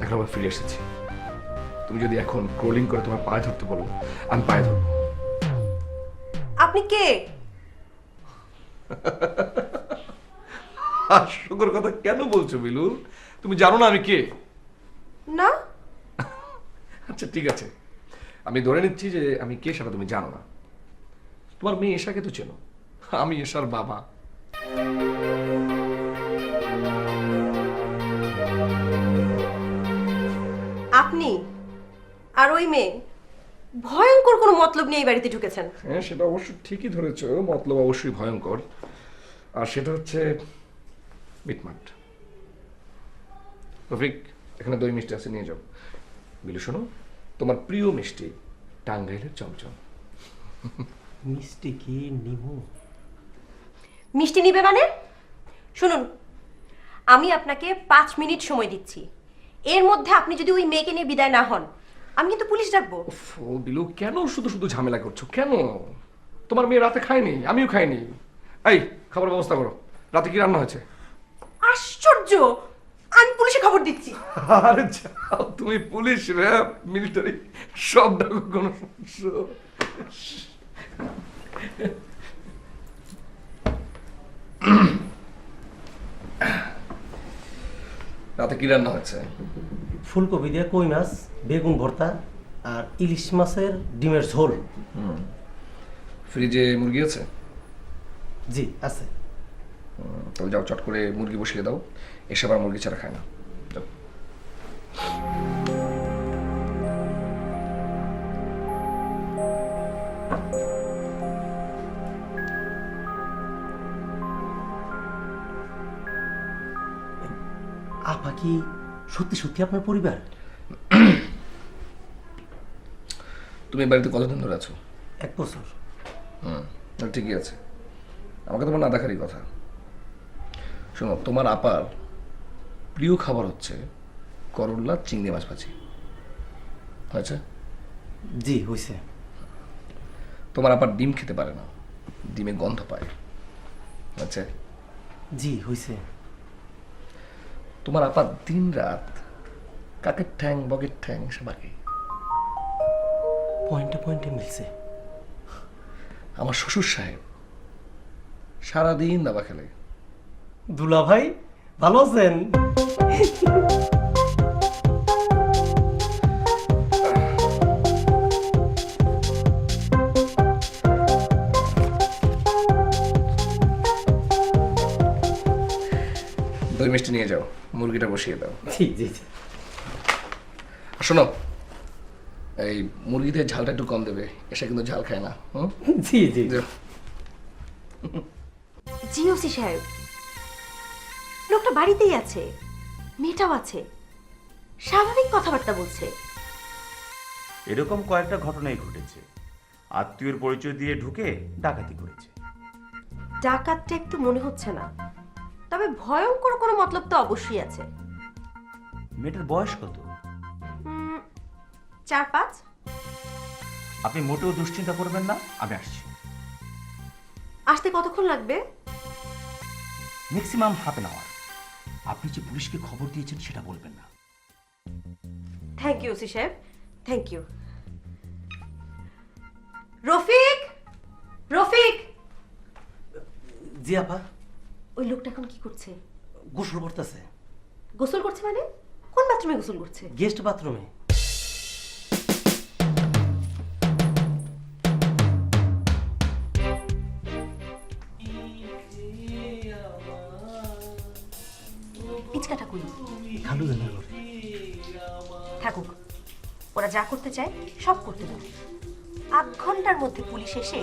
এখন আবার ফিরে এসেছি। তুমি যদি এখন ক্রোলিং করে তোমার পায়ে ধরতে বলো, আমি পায়ে ধরবো। আপনি কে? হাস্যকর কথা কেন বলছো বিলু? তুমি জানো না আমি কে? না। আচ্ছা ঠিক আছে, আমি ধরে নিচ্ছি যে আমি কে সেটা তুমি জানো না। তোমার মেয়ে এশাকে তো চেনো, আমি এশার বাবা। আপনি আর ওই মেয়ে ভয়ঙ্কর কোনো মতলব নিয়ে এই বাড়িতে ঢুকেছেন। হ্যাঁ, সেটা অবশ্য ঠিকই ধরেছো, মতলব অবশ্যই ভয়ঙ্কর। আর সেটা হচ্ছে মিটমাট। রফিক, এখানে দই মিষ্টি আছে, নিয়ে যাও। বিলু শোনো, তোমার প্রিয় মিষ্টি টাঙ্গাইলের চমচম। মিষ্টি কি নিমু? মিষ্টি নিবে মানে? শুনুন, আমি আপনাকে 5 মিনিট সময় দিচ্ছি। এর মধ্যে আপনি যদি ওই মেয়েকে নিয়ে বিদায় না হন, আমি কিন্তু পুলিশ ডাকবো। ও বিলু, কেন শুধু শুধু ঝামেলা করছো? কেন? তোমার মেয়ে রাতে খায়নি, আমিও খাইনি। এই, খাবার ব্যবস্থা করো। রাতে কি রান্না হয়েছে? আশ্চর্য! আমি পুলিশে খবর দিচ্ছি। আরে যাও, তুমি পুলিশ, র্যাব, মিলিটারি সব ডাকো, কোনো সমস্যা। রাতে কি রান্না হয়েছে? ফুলকপি দিয়ে কই মাছ, বেগুন ভর্তা আর ইলিশ মাছের ডিমের ঝোল। ফ্রিজে মুরগি আছে? জি আছে। তাহলে যাও, চট করে মুরগি বসিয়ে দাও। এসব আর মুরগি ছাড়া খায় না। যাও। আপা কি সত্যি সত্যি আপনার পরিবার? তুমি এই বাড়িতে কতদিন ধরে আছো? 1 বছর। তাহলে ঠিকই আছে। আমাকে তোমার না দেখারই কথা। শোনো, তোমার আপার প্রিয় খাবার হচ্ছে করল্লা চিংড়ি মাছ ভাজি। আচ্ছা, জি হয়েছে। তোমার আপার ডিম খেতে পারে না, ডিমে গন্ধ পায়। আচ্ছা, জি হয়েছে। তোমার আপা দিন রাত কাকের ঠ্যাং, বগের ঠ্যাং সব আগে। পয়েন্টে পয়েন্টে মিলছে। আমার শ্বশুর সাহেব সারাদিন দাবা খেলে। দুলা ভাই ভালো আছেন? দই মিষ্টি নিয়ে যাও, মুরগিটা বসিয়ে দাও। জি জি জি। আর শোনো, এই মুরগিতে ঝালটা একটু কম দেবে, এসে কিন্তু ঝাল খায় না। জি জি। যাও। জি ওসি সাহেব, লোকটা বাড়িতেই আছে, মেয়েটাও আছে, স্বাভাবিক কথাবার্তা বলছে। এরকম কয়েকটা ঘটনাই ঘটেছে। আত্মীয়র পরিচয় দিয়ে ঢুকে ডাকাতি করেছে। ডাকাত টাইপ তো মনে হচ্ছে না, তবে ভয়ঙ্কর কোনো মতলব তো অবশ্যই আছে। মেয়েটার বয়স কত? 4-5। আপনি মোটেও দুশ্চিন্তা করবেন না, আমি আসছি। আসতে কতক্ষণ লাগবে? Maximum half an hour. আপনি যে পুলিশকে খবর দিয়েছেন সেটা বলবেন না। থ্যাংক ইউ ওসি সাহেব, থ্যাংক ইউ। রফিক, রফিক! জি আপা। ওই লোকটা এখন কি করছে? গোসল করতেছে। গোসল করছে মানে? কোন বাথরুমে গোসল করছে? গেস্ট বাথরুমে। পিচকাটা কই? খালু জানা করে। থাকুক, ওরা যা করতে চায় সব করতে দাও। 8 ঘন্টার মধ্যে পুলিশ এসে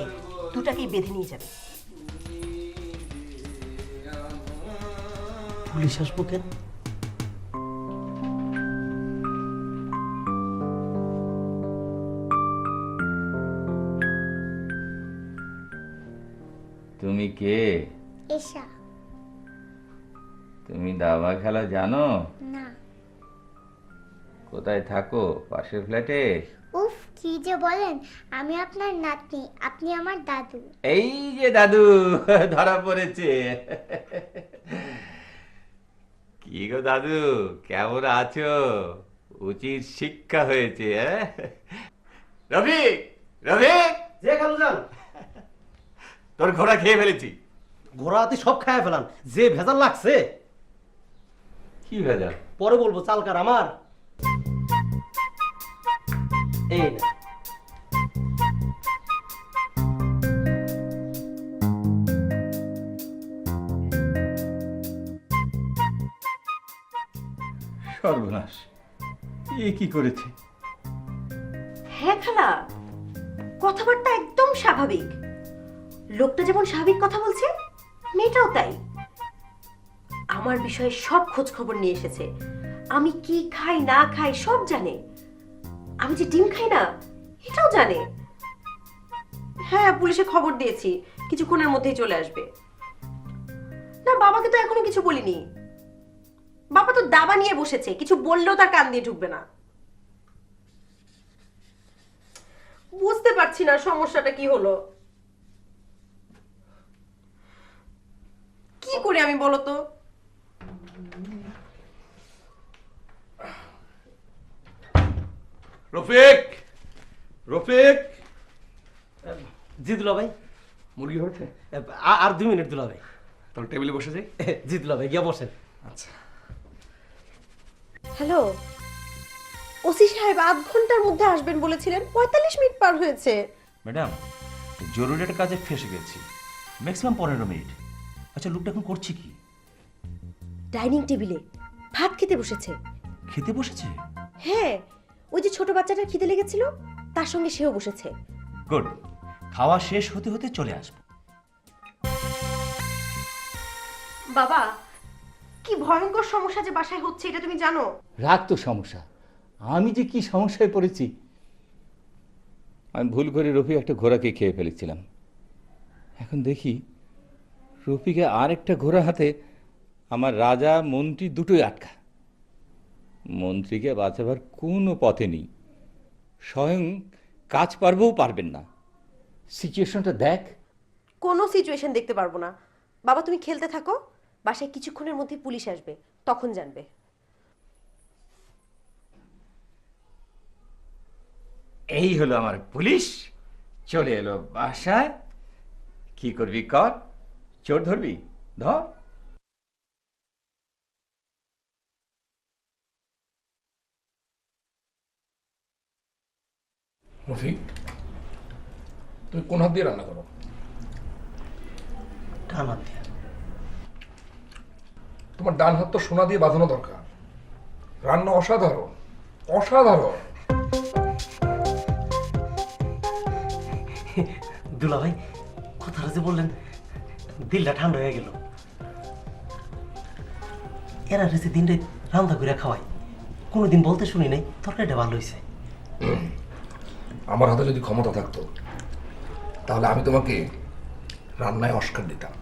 দুটাকেই বেঁধে নিয়ে যাবে। পুলিশ আসবো কেন? তুমি কে? এশা। তুমি দাবা খেলা জানো? না। কোথায় থাকো? পাশের ফ্ল্যাটে? উফ, কি যে বলেন, আমি আপনার নাতনি, আপনি আমার দাদু। এই যে দাদু, ধরা পড়েছে। কি গো দাদু, কেমন আছো? উচিত শিক্ষা হয়েছে। রফিক, রফিক, যে খালু যান, তোর ঘোড়া খেয়ে ফেলেছি। ঘোড়া হাতি সব খায় ফেলান, যে ভেজাল লাগছে কি ভেজাল? পরে বলবো। চালকার আমার এই না। সর্বনাশ, এ কি করেছে? হ্যাঁ খালা, কথাবার্তা একদম স্বাভাবিক। লোকটা যেমন স্বাভাবিক কথা বলছে, মেয়েটাও তাই। আমার বিষয়ে সব খোঁজ খবর নিয়ে এসেছে। আমি কি খাই না খাই সব জানে। আমি যে ডিম খাই না এটাও জানে। হ্যাঁ, পুলিশে খবর দিয়েছি, কিছুক্ষণের মধ্যেই চলে আসবে। না, বাবাকে তো এখনো কিছু বলিনি। বাবা তো দাবা নিয়ে বসেছে, কিছু বললেও তার কান দিয়ে ঢুকবে না। বুঝতে পারছি না সমস্যাটা কি হলো। কি করে আমি বলো তো? রফিক, রফিক, জি দুলা ভাই। মুরগি হয়েছে? আর 2 মিনিট দুলা ভাই। তাহলে টেবিলে বসে যাই। জি দুলা ভাই, গিয়া বসেন। আচ্ছা। হ্যালো, ওসি সাহেব 8 ঘন্টার মধ্যে আসবেন বলেছিলেন, 45 মিনিট পার হয়েছে। ম্যাডাম, জরুরি একটা কাজে ফেসে গেছি, ম্যাক্সিমাম 15 মিনিট। আচ্ছা, লোকটা এখন করছে কি? ডাইনিং টেবিলে ভাত খেতে বসেছে। খেতে বসেছে? হ্যাঁ, ওই যে ছোট বাচ্চাটার খিদে লেগেছিল, তার সঙ্গে সেও বসেছে। গুড, খাওয়া শেষ হতে হতে চলে আসবো। বাবা, কি ভয়ঙ্কর সমস্যা যে বাসায় হচ্ছে এটা তুমি জানো? রাগ তো সমস্যা, আমি যে কি সমস্যায় পড়েছি। আমি ভুল করে রফি একটা ঘোড়াকে খেয়ে ফেলেছিলাম। এখন দেখি রফিকে আর একটা ঘোড়া হাতে আমার রাজা মন্ত্রী দুটোই আটকা। মন্ত্রীকে বাঁচাবার কোনো পথে নেই, স্বয়ং কাজ পারবেও পারবেন না। সিচুয়েশনটা দেখ। কোনো সিচুয়েশন দেখতে পারবো না। বাবা, তুমি খেলতে থাকো, বাসায় কিছুক্ষণের মধ্যে পুলিশ আসবে, তখন জানবে। এই হলো আমার পুলিশ, চলে এলো বাসায়। কি করবি কর, চোর ধরবি ধর। রফিক, তুমি কোন হাত দিয়ে রান্না করো? ডান হাত দিয়া। তোমার ডান হাত তো সোনা দিয়ে বাঁধানো দরকার। রান্না অসাধারণ, অসাধারণ। দুলা ভাই, কথাটা যে বললেন, দিলটা ঠান্ডা হয়ে গেল। এরা রেছে দিনটাই রান্না করে খাওয়াই, কোনোদিন বলতে শুনি নাই তরকারিটা ভালো হয়েছে। আমার হাতে যদি ক্ষমতা থাকতো তাহলে আমি তোমাকে রান্নায় অস্কার দিতাম।